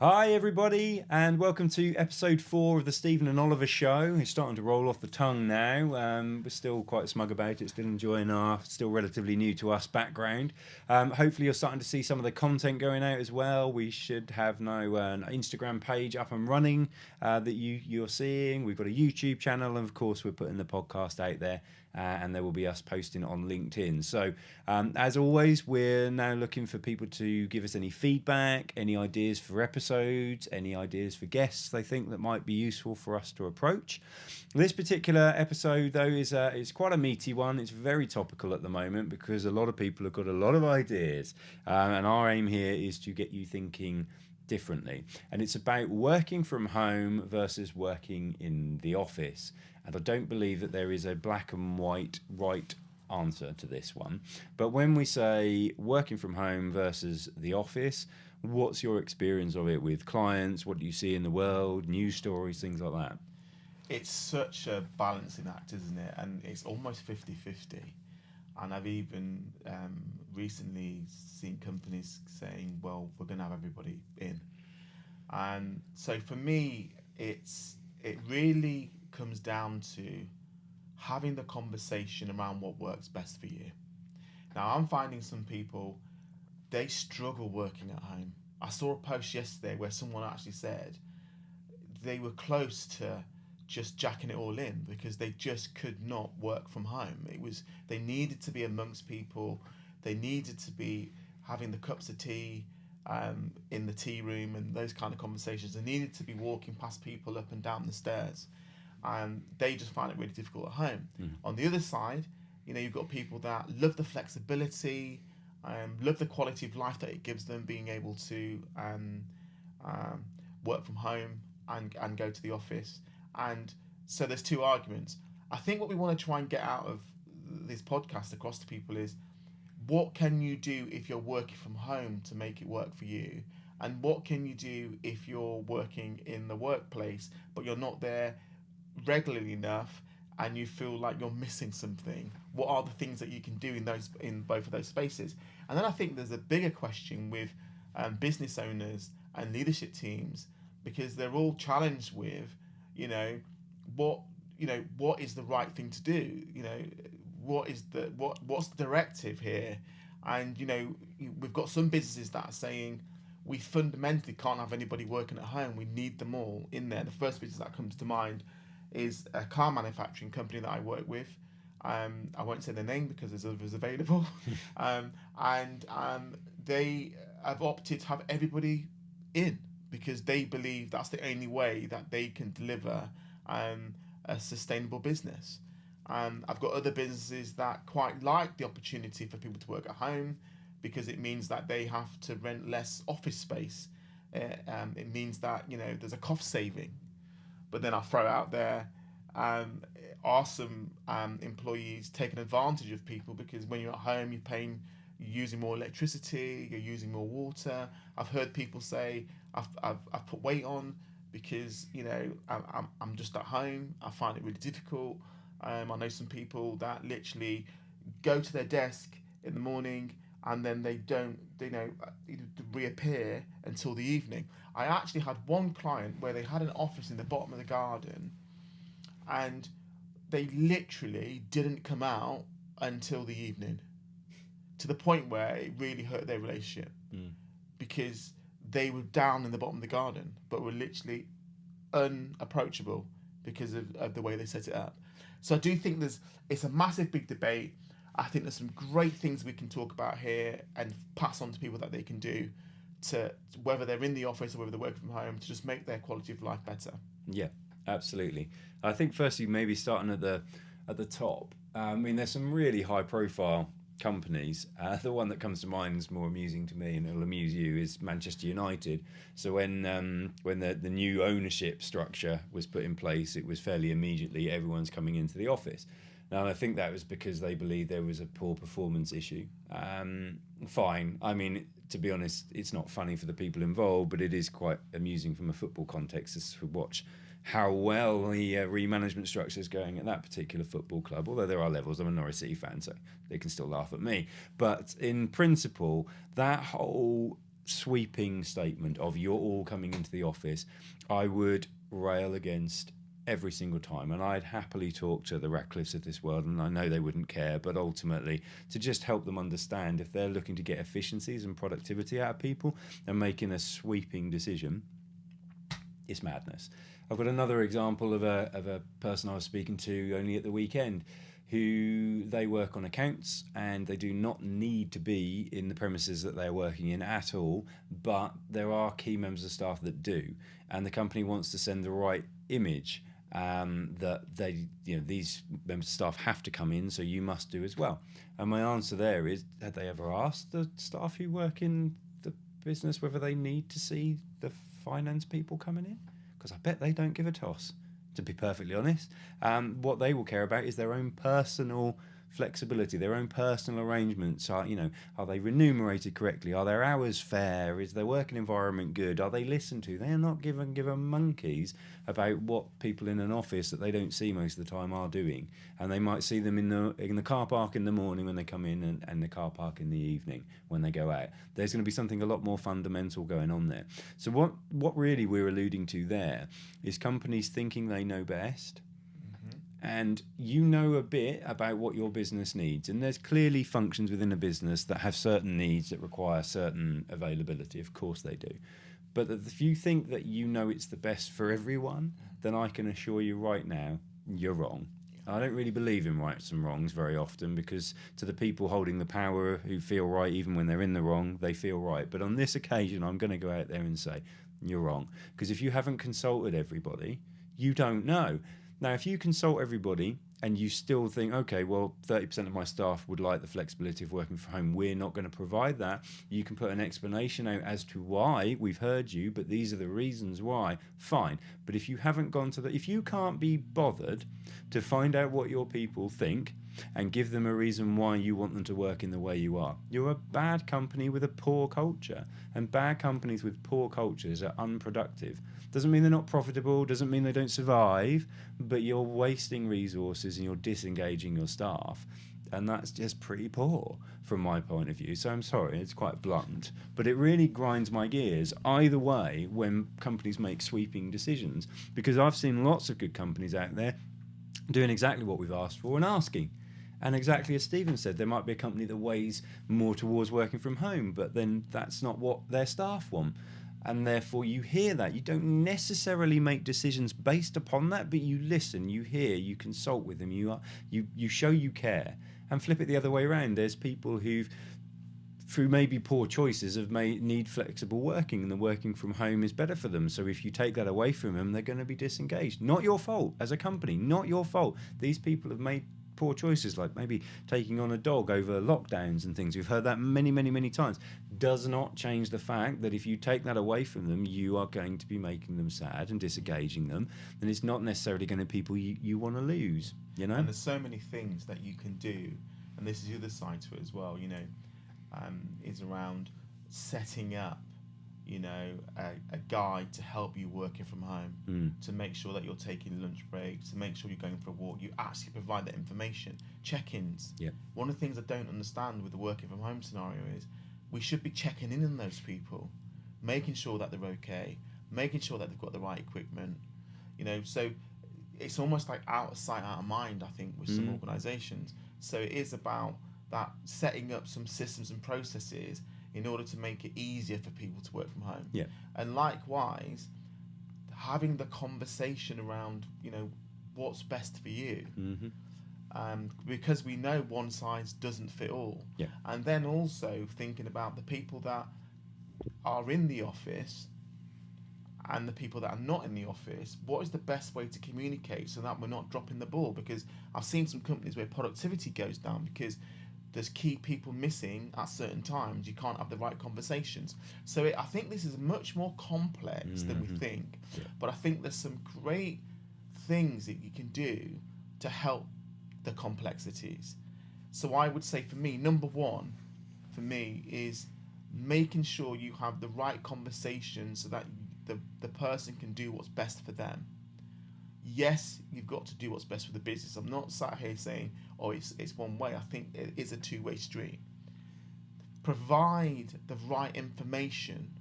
Hi, everybody, and welcome to episode 4 of the Stephen and Oliver Show. It's starting to roll off the tongue now. We're still quite smug about it, still enjoying our still relatively new to us background. Hopefully, you're starting to see some of the content going out as well. We should have now an Instagram page up and running that you're seeing. We've got a YouTube channel, and of course, we're putting the podcast out there. And there will be us posting on LinkedIn. So, as always, we're now looking for people to give us any feedback, any ideas for episodes, any ideas for guests they think that might be useful for us to approach. This particular episode, though, is quite a meaty one. It's very topical at the moment because a lot of people have got a lot of ideas, and our aim here is to get you thinking differently. And it's about working from home versus working in the office. And I don't believe that there is a black and white right answer to this one. But when we say working from home versus the office, what's your experience of it with clients? What do you see in the world? News stories, things like that? It's such a balancing act, isn't it? And it's almost 50-50. And I've even recently seen companies saying, well, we're going to have everybody in. And so for me, it really comes down to having the conversation around what works best for you. Now, I'm finding some people, they struggle working at home. I saw a post yesterday where someone actually said they were close to just jacking it all in because they just could not work from home. They needed to be amongst people. They needed to be having the cups of tea in the tea room and those kind of conversations. They needed to be walking past people up and down the stairs. And they just find it really difficult at home. On the other side, you've got people that love the flexibility, love the quality of life that it gives them, being able to work from home and go to the office. And so there's two arguments. I think what we want to try and get out of this podcast across to people is, what can you do if you're working from home to make it work for you? And what can you do if you're working in the workplace, but you're not there regularly enough and you feel like you're missing something? What are the things that you can do in both of those spaces? And then I think there's a bigger question with business owners and leadership teams, because they're all challenged with, what is the right thing to do? What's the directive here? And we've got some businesses that are saying we fundamentally can't have anybody working at home. We need them all in there. The first business that comes to mind is a car manufacturing company that I work with. I won't say their name because there's others available. They have opted to have everybody in because they believe that's the only way that they can deliver a sustainable business. I've got other businesses that quite like the opportunity for people to work at home because it means that they have to rent less office space. It means that there's a cost saving. But then I throw out there, are some employees taking advantage of people because when you're at home you're using more electricity, you're using more water. I've heard people say I've put weight on because I'm just at home. I find it really difficult. I know some people that literally go to their desk in the morning and then they don't reappear until the evening. I actually had one client where they had an office in the bottom of the garden and they literally didn't come out until the evening, to the point where it really hurt their relationship because they were down in the bottom of the garden but were literally unapproachable because of the way they set it up. So I do think it's a massive big debate. I think there's some great things we can talk about here and pass on to people that they can do to, whether they're in the office or whether they're working from home, to just make their quality of life better. Yeah, absolutely. I think firstly, maybe starting at the top. There's some really high profile companies. The one that comes to mind is more amusing to me, and it'll amuse you, is Manchester United. So when the new ownership structure was put in place, it was fairly immediately everyone's coming into the office. Now, I think that was because they believed there was a poor performance issue. Fine. To be honest, it's not funny for the people involved, but it is quite amusing from a football context to watch how well the remanagement structure is going at that particular football club. Although there are levels, I'm a Norwich City fan, so they can still laugh at me. But in principle, that whole sweeping statement of you're all coming into the office, I would rail against every single time, and I'd happily talk to the Ratcliffes of this world, and I know they wouldn't care, but ultimately to just help them understand, if they're looking to get efficiencies and productivity out of people and making a sweeping decision, it's madness. I've got another example of a person I was speaking to only at the weekend, who they work on accounts, and they do not need to be in the premises that they're working in at all, but there are key members of staff that do, and the company wants to send the right image, that they, these members of staff have to come in, so you must do as well. And my answer there is, had they ever asked the staff who work in the business whether they need to see the finance people coming in? Because I bet they don't give a toss, to be perfectly honest. What they will care about is their own personal flexibility, their own personal arrangements. Are they remunerated correctly? Are their hours fair? Is their working environment good? Are they listened to? They are not given monkeys about what people in an office that they don't see most of the time are doing, and they might see them in the car park in the morning when they come in, and the car park in the evening when they go out. There's going to be something a lot more fundamental going on there. So what really we're alluding to there is companies thinking they know best. And you know a bit about what your business needs, and there's clearly functions within a business that have certain needs that require certain availability. Of course they do. But if you think that you know it's the best for everyone, then I can assure you right now, you're wrong. I don't really believe in rights and wrongs very often, because to the people holding the power who feel right even when they're in the wrong, they feel right. But on this occasion, I'm going to go out there and say, you're wrong. Because if you haven't consulted everybody, you don't know. Now, if you consult everybody and you still think, okay, well, 30% of my staff would like the flexibility of working from home, we're not going to provide that, you can put an explanation out as to why. We've heard you, but these are the reasons why. Fine. But if you haven't gone to if you can't be bothered to find out what your people think and give them a reason why you want them to work in the way you are, you're a bad company with a poor culture. And bad companies with poor cultures are unproductive. Doesn't mean they're not profitable, doesn't mean they don't survive, but you're wasting resources and you're disengaging your staff. And that's just pretty poor from my point of view. So I'm sorry, it's quite blunt, but it really grinds my gears either way when companies make sweeping decisions, because I've seen lots of good companies out there doing exactly what we've asked for and asking. And exactly as Stephen said, there might be a company that weighs more towards working from home, but then that's not what their staff want. And therefore you hear that. You don't necessarily make decisions based upon that, but you listen, you hear, you consult with them, you show you care. And flip it the other way around. There's people who've, through maybe poor choices, need flexible working, and the working from home is better for them. So if you take that away from them, they're going to be disengaged. Not your fault as a company, not your fault. These people have made poor choices, like maybe taking on a dog over lockdowns and things. We've heard that many, many, many times. Does not change the fact that if you take that away from them, you are going to be making them sad and disengaging them, and it's not necessarily going to be people you want to lose, And there's so many things that you can do, and this is the other side to it as well, is around setting up a guide to help you working from home, to make sure that you're taking lunch breaks, to make sure you're going for a walk. You actually provide that information. Check-ins. Yeah. One of the things I don't understand with the working from home scenario is we should be checking in on those people, making sure that they're okay, making sure that they've got the right equipment. So it's almost like out of sight, out of mind, I think, with some organisations. So it is about that, setting up some systems and processes in order to make it easier for people to work from home. Yeah. And likewise, having the conversation around, what's best for you. Because we know one size doesn't fit all. Yeah. And then also thinking about the people that are in the office and the people that are not in the office, what is the best way to communicate so that we're not dropping the ball? Because I've seen some companies where productivity goes down because there's key people missing at certain times. You can't have the right conversations. So I think this is much more complex than we think. Yeah. But I think there's some great things that you can do to help the complexities. So I would say for me, number one, for me, is making sure you have the right conversation so that the person can do what's best for them. Yes, you've got to do what's best for the business. I'm not sat here saying, it's one way. I think it is a two-way street. provide the right information.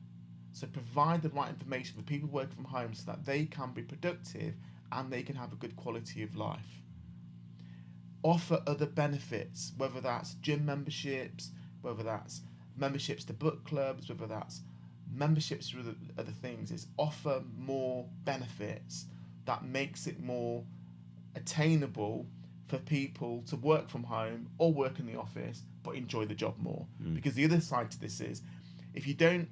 So provide the right information for people working from home so that they can be productive and they can have a good quality of life. Offer other benefits, whether that's gym memberships, whether that's memberships to book clubs, whether that's memberships to other things. Is offer more benefits that makes it more attainable for people to work from home or work in the office but enjoy the job more. Because the other side to this is, if you don't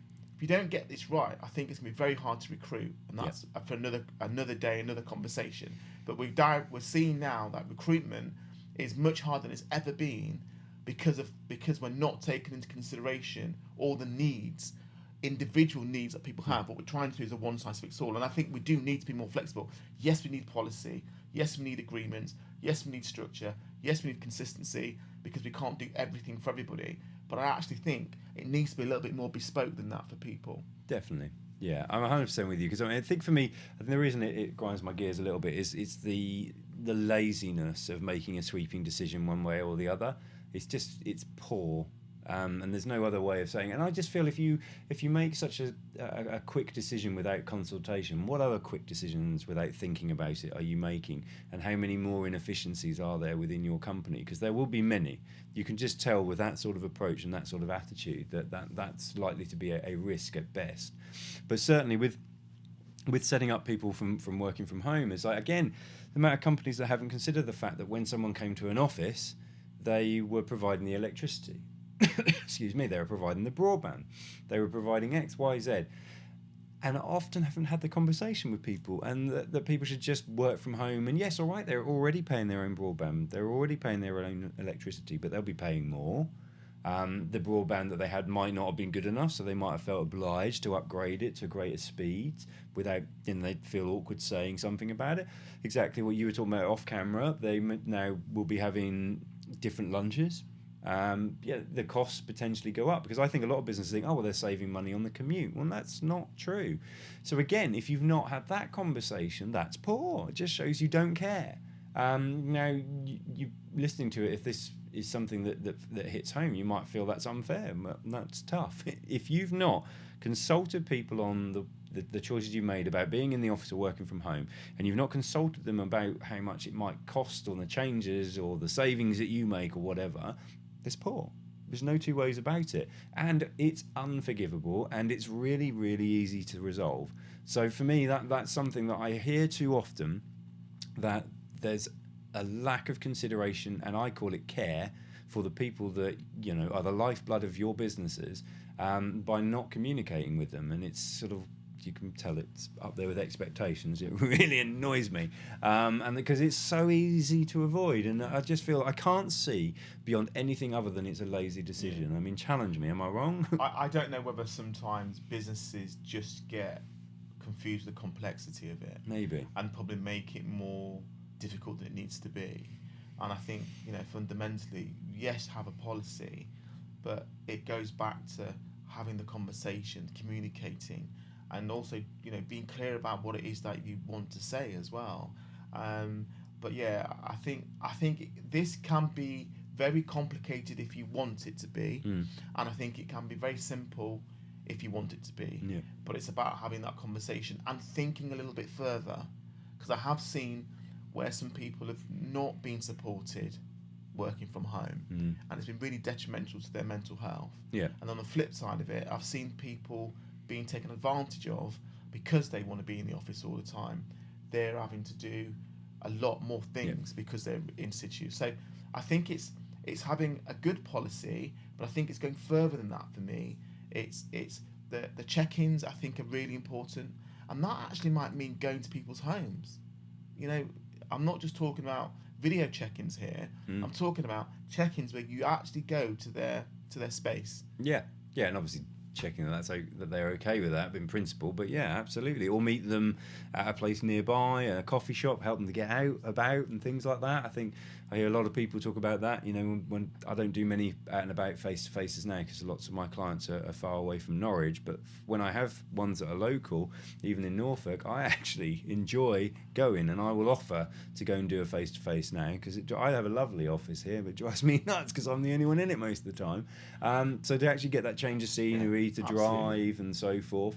get this right, I think it's going to be very hard to recruit, and that's for another day, another conversation. But we're seeing now that recruitment is much harder than it's ever been because we're not taking into consideration all the needs, individual needs that people have. What we're trying to do is a one size fits all, and I think we do need to be more flexible. Yes, we need policy. Yes, we need agreements. Yes, we need structure. Yes, we need consistency, because we can't do everything for everybody. But I actually think it needs to be a little bit more bespoke than that for people. Definitely. Yeah, I'm 100% with you, because I think for me, the reason it grinds my gears a little bit is it's the laziness of making a sweeping decision one way or the other. It's poor. And there's no other way of saying it. And I just feel if you make such a quick decision without consultation, what other quick decisions without thinking about it are you making? And how many more inefficiencies are there within your company? Because there will be many. You can just tell with that sort of approach and that sort of attitude that's likely to be a risk at best. But certainly with setting up people from working from home, is like, again, the amount of companies that haven't considered the fact that when someone came to an office, they were providing the electricity. Excuse me, they were providing the broadband, they were providing X, Y, Z, and often haven't had the conversation with people, and that people should just work from home. And yes, all right, they're already paying their own broadband, they're already paying their own electricity, but they'll be paying more. The broadband that they had might not have been good enough, so they might have felt obliged to upgrade it to greater speeds without, they'd feel awkward saying something about it. Exactly what you were talking about off camera. They now will be having different lunches. The costs potentially go up, because I think a lot of businesses think, oh, well, they're saving money on the commute. Well, that's not true. So again, if you've not had that conversation, that's poor. It just shows you don't care. Now, you listening to it, if this is something that hits home, you might feel that's unfair. That's tough. If you've not consulted people on the choices you made about being in the office or working from home, and you've not consulted them about how much it might cost or the changes or the savings that you make or whatever, it's poor. There's no two ways about it. And it's unforgivable, and it's really, really easy to resolve. So for me, that's something that I hear too often, that there's a lack of consideration, and I call it care, for the people that, are the lifeblood of your businesses, by not communicating with them. And it's sort of, you can tell it's up there with expectations. It really annoys me, and because it's so easy to avoid, and I just feel I can't see beyond anything other than it's a lazy decision. I mean, challenge me, am I wrong? I don't know whether sometimes businesses just get confused with the complexity of it, maybe, and probably make it more difficult than it needs to be. And I think, fundamentally, yes, have a policy, but it goes back to having the conversation, communicating, and also, being clear about what it is that you want to say as well. But yeah, I think this can be very complicated if you want it to be, and I think it can be very simple if you want it to be. Yeah. But it's about having that conversation and thinking a little bit further, because I have seen where some people have not been supported working from home, and it's been really detrimental to their mental health. Yeah. And on the flip side of it, I've seen people being taken advantage of because they want to be in the office all the time. They're having to do a lot more things because they're in situ. So I think it's having a good policy, but I think it's going further than that for me. It's the check-ins, I think, are really important, and that actually might mean going to people's homes. I'm not just talking about video check-ins here. I'm talking about check-ins where you actually go to their space. Yeah, and obviously checking that they're okay with that in principle. But yeah, absolutely. Or meet them at a place nearby, a coffee shop, help them to get out about and things like that. I think I hear a lot of people talk about that. You know, when I don't do many out and about face to faces now because lots of my clients are far away from Norwich, but when I have ones that are local, even in Norfolk, I actually enjoy going, and I will offer to go and do a face to face now because I have a lovely office here, but it drives me nuts because I'm the only one in it most of the time. So to actually get that change of scenery, to drive and so forth,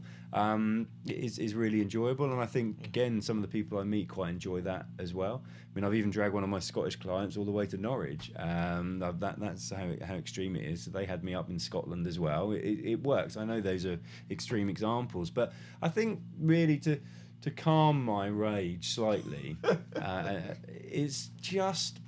is really enjoyable. And I think again, some of the people I meet quite enjoy that as well. I mean, I've even dragged one of my Scottish clients all the way to Norwich. That's how extreme it is. So they had me up in Scotland as well. It works. I know those are extreme examples, but I think really to calm my rage slightly, it's just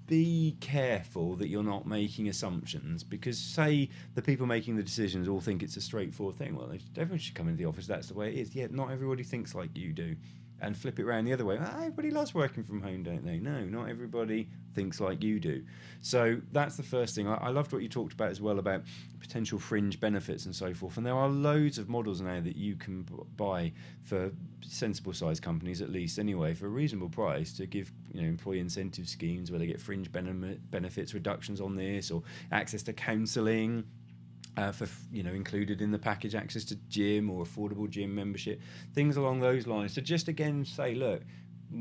be careful that you're not making assumptions, because say the people making the decisions all think it's a straightforward thing. Well, everyone should come into the office, that's the way it is. Yeah, not everybody thinks like you do. And flip it around the other way. Everybody loves working from home, don't they? No, not everybody thinks like you do. So that's the first thing. I loved what you talked about as well, about potential fringe benefits and so forth. And there are loads of models now that you can buy for sensible sized companies, at least anyway, for a reasonable price, to give employee incentive schemes where they get fringe benefits, reductions on this, or access to counselling. For included in the package, access to gym or affordable gym membership, things along those lines. So just again say, look,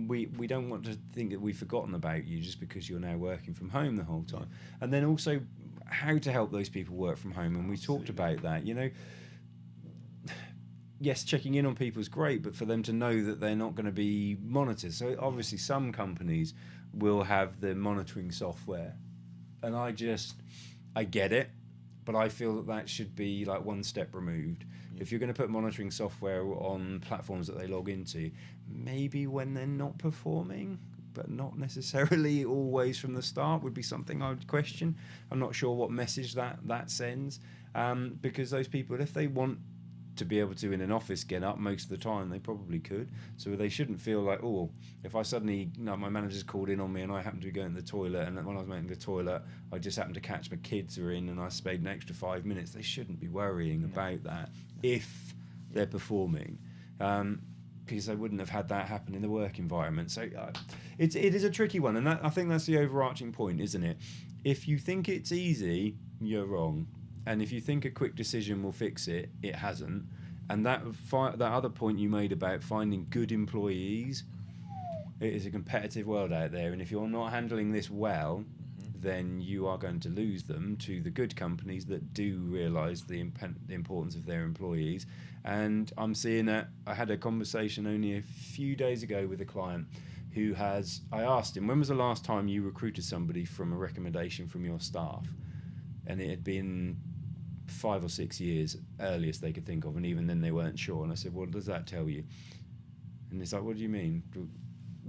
we don't want to think that we've forgotten about you just because you're now working from home the whole time. And then also how to help those people work from home, and we talked about that. Yes, checking in on people is great, but for them to know that they're not going to be monitored. So obviously some companies will have the monitoring software, and I get it. But I feel that should be like one step removed. If you're going to put monitoring software on platforms that they log into, maybe when they're not performing, but not necessarily always from the start, would be something I would question. I'm not sure what message that sends, because those people, if they want to be able to in an office get up most of the time, they probably could. So they shouldn't feel like, if I suddenly, my manager's called in on me and I happen to be going to the toilet, and when I was making the toilet I just happened to catch my kids are in and I stayed an extra 5 minutes, they shouldn't be worrying about that if they're performing, because they wouldn't have had that happen in the work environment. So it is a tricky one, and I think that's the overarching point, isn't it? If you think it's easy, you're wrong. And if you think a quick decision will fix it, it hasn't. And that other point you made about finding good employees, it is a competitive world out there. And if you're not handling this well, then you are going to lose them to the good companies that do realise the importance of their employees. And I'm seeing that. I had a conversation only a few days ago with a client who I asked him, when was the last time you recruited somebody from a recommendation from your staff? And it had been 5 or 6 years earliest they could think of, and even then they weren't sure. And I said, what does that tell you? And it's like, what do you mean?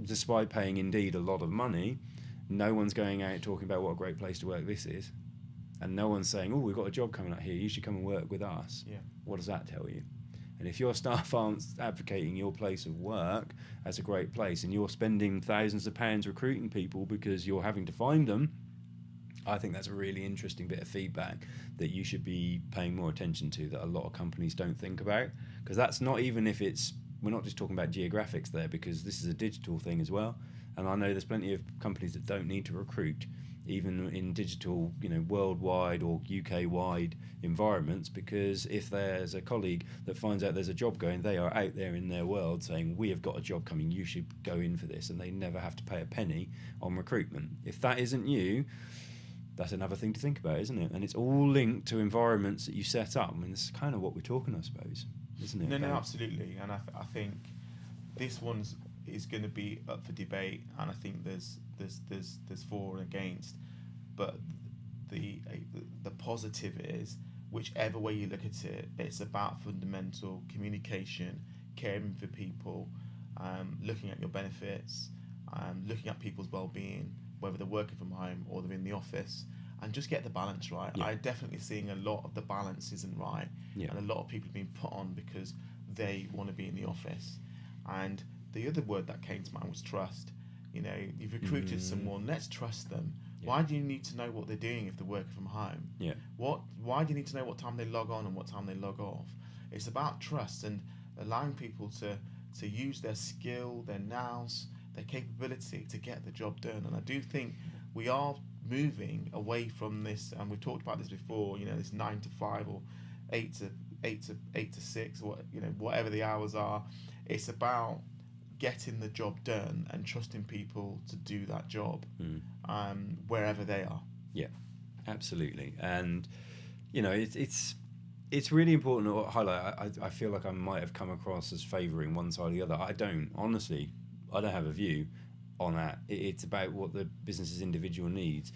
Despite paying Indeed a lot of money, no one's going out talking about what a great place to work this is, and no one's saying, we've got a job coming up here, you should come and work with us. What does that tell you? And if your staff aren't advocating your place of work as a great place, and you're spending thousands of pounds recruiting people because you're having to find them, I think that's a really interesting bit of feedback that you should be paying more attention to, that a lot of companies don't think about. Because that's not even if we're not just talking about geographics there, because this is a digital thing as well. And I know there's plenty of companies that don't need to recruit, even in digital, worldwide or UK-wide environments, because if there's a colleague that finds out there's a job going, they are out there in their world saying, we have got a job coming, you should go in for this, and they never have to pay a penny on recruitment. If that isn't you, that's another thing to think about, isn't it? And it's all linked to environments that you set up. I mean, this is kind of what we're talking, I suppose, isn't it? No, absolutely. And I think this one's is going to be up for debate, and I think there's for and against. But the positive is, whichever way you look at it, it's about fundamental communication, caring for people, looking at your benefits, looking at people's well-being, whether they're working from home or they're in the office, and just get the balance right. I'm definitely seeing a lot of the balance isn't right, and a lot of people are being put on because they want to be in the office. And the other word that came to mind was trust. You've recruited someone, let's trust them. Why do you need to know what they're doing if they're working from home? Yeah. Why do you need to know what time they log on and what time they log off? It's about trust and allowing people to use their skill, their nous, their capability to get the job done. And I do think we are moving away from this, and we've talked about this before, this 9 to 5 or 8 to 6, or whatever the hours are. It's about getting the job done and trusting people to do that job wherever they are. Yeah, absolutely. And it's really important to highlight. I feel like I might have come across as favouring one side or the other. I don't, honestly. I don't have a view on that. It's about what the business's individual needs.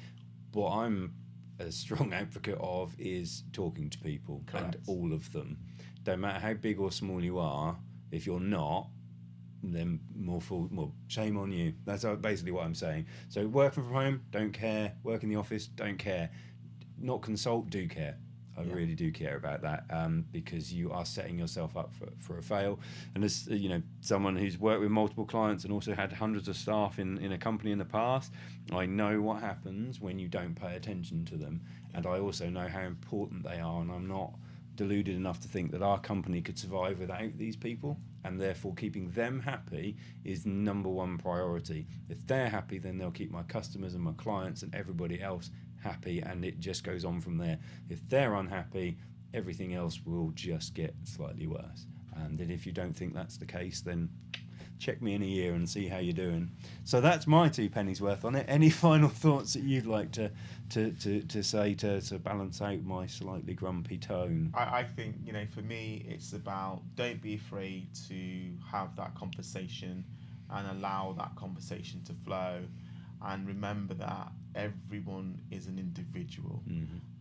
What I'm a strong advocate of is talking to people. Correct. And all of them. Don't matter how big or small you are. If you're not, then more shame on you. That's basically what I'm saying. So working from home, don't care. Work in the office, don't care. Not consult, do care. I really do care about that, because you are setting yourself up for a fail. And as someone who's worked with multiple clients and also had hundreds of staff in a company in the past, I know what happens when you don't pay attention to them, and I also know how important they are. And I'm not deluded enough to think that our company could survive without these people, and therefore keeping them happy is number one priority. If they're happy, then they'll keep my customers and my clients and everybody else happy, and it just goes on from there. If they're unhappy, everything else will just get slightly worse. And then if you don't think that's the case, then check me in a year and see how you're doing. So that's my 2 pennies worth on it. Any final thoughts that you'd like to say to balance out my slightly grumpy tone? I think, for me, it's about don't be afraid to have that conversation and allow that conversation to flow. And remember that everyone is an individual,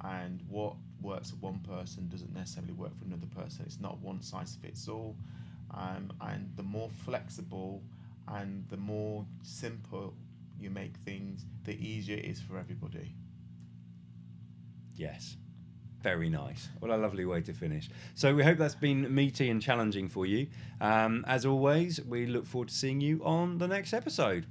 and what works for one person doesn't necessarily work for another person. It's not one size fits all, and the more flexible and the more simple you make things, the easier it is for everybody. Yes. Very nice. What a lovely way to finish. So we hope that's been meaty and challenging for you. As always, we look forward to seeing you on the next episode.